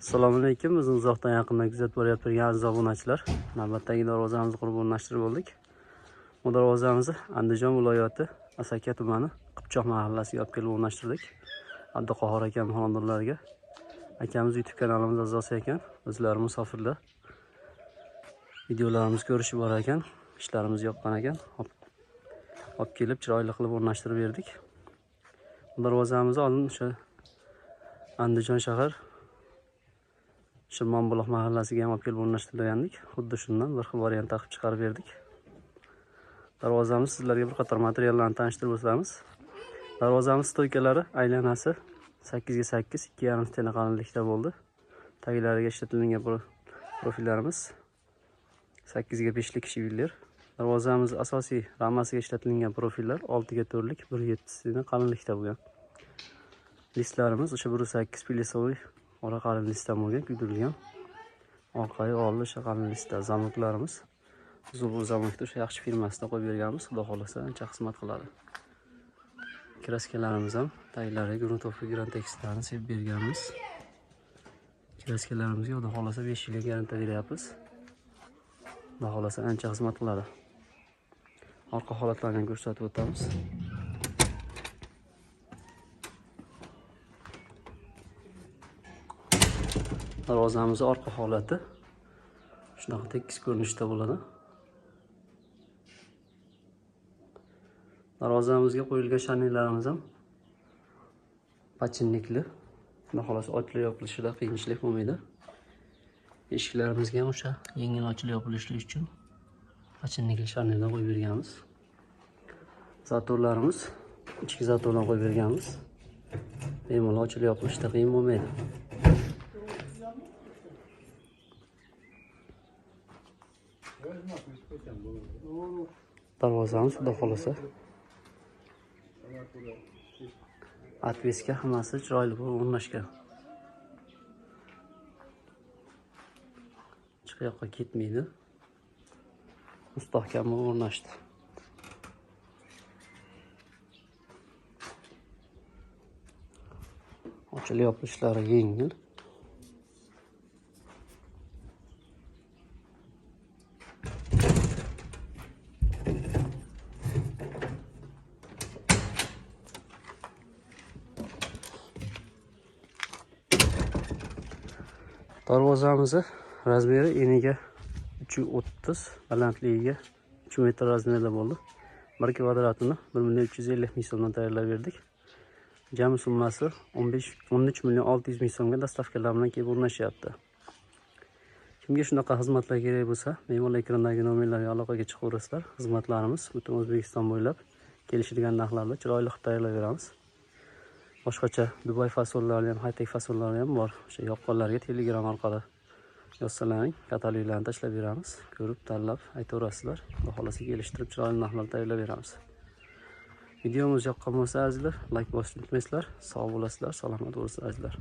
Assalomu alaykum. Bizni uzoqdan yaqindan kuzatib borayotgan turgan aziz obunachilar, navbatdagi darvozamizni qurib o'rnashtirib oldik. Bu darvozamizni Andijon viloyati Asaka tumani Qipchoq mahallasiga olib kelib o'rnashtirdik. Abduqahhor akam xonadonlarga. Akamiz YouTube kanalimiz a'zosi ekan. O'zlari musofirlar. Videolarimizni ko'rishib bor ekan, ishlarimiz yoqqan ekan. Olib kelib chiroyli qilib o'rnashtirib berdik. Bu darvozamizni oldin o'sha Andijon shahar Shirmonbuloq mahallasiga ham olib kelib o'rnashtirgandik. Xuddi shundan bir xil variant taqib chiqarib berdik. Darvozamiz sizlarga bir qator materiallarni tanishtirib o'tamiz. Darvozamiz stoykalari aylanasi 8 ga 8, 2,5 tena qalinlikda bo'ldi. Taglariga ishlatilgan profillarimiz 8 ga 5 lik shivillar. Darvozamiz asosiy ramasiga ishlatilgan profillar 6 ga 4 lik, 1,7 tena qalinlikda bo'lgan. Listlarimiz o'sha 1,8 pilisoviy ora qalin listdan bo'lgan, kuydirilgan. Orqaga oldi o'sha qalin listda zamoklarimiz. Zubur zamokda o'sha yaxshi firmasida qo'yib berganmiz. Xudo xolasa ancha xizmat qiladi. Kraskalarimiz ham taglariga gruntовка grantexlarni sepib berganmiz. Kraskalarimizga xudo xolasa 5 yilga garantija beryapmiz. Xudo xolasa ancha xizmat qiladi. Orqa holatlarini ko'rsatib o'tamiz. Darvozamiz orqa holati shunaqa tekis ko'rinishda bo'ladi. Darvozamizga qo'yilgan shanellarimiz ham pachinnikli. Xudo xolasa ochilib yopilishida qiyinchilik bo'lmaydi. Eshiklarimizga ham o'sha yengil ochilib yopilishi uchun pachinnikli shanellar qo'yib berganmiz. Zatorlarimiz ichki zatordan qo'yib berganmiz. Bemalol ochilib yopilishida qiyin bo'lmaydi. Darvozamiz xudo xolasa atveska hammasi chiroyli bo'lib o'rnashgan. Hech yoqqa ketmaydi. Mustahkam bo'lib o'rnashdi. Ochilib yopilishlari yengil. Darvozamizni razmeri eniga 330, balandligiga 3 metr razmerda bo'ldi. 1 kvadratini 1,350 ming so'mdan tayyorlab berdik. Jami summasi 13,600,000 so'mga dastavkalar bilan kelib o'rnashyapti. Kimga shunaqa xizmatlar kerak bo'lsa, bemalol ekrandagi nomerlarga aloqaga chiqaverasizlar. Xizmatlarimiz butun O'zbekiston bo'ylab kelishilgan narxlarda chiroyli qilib tayyorlab beramiz. Boshqacha Dubai fasollari ham, high-tech fasollari ham bor. O'sha yoqqanlarga Telegram orqali yozsalaring, kataloglarni tashlab beramiz. Ko'rib, tanlab aytaverasizlar. Xudo xolasa kelishtirib chiroyli narxlarda tayyorlab beramiz. Videomiz yoqqan bo'lsa azizlar, like bosishni unutmaysizlar. Sog' bo'lasizlar, salomat bo'lasizlar azizlar.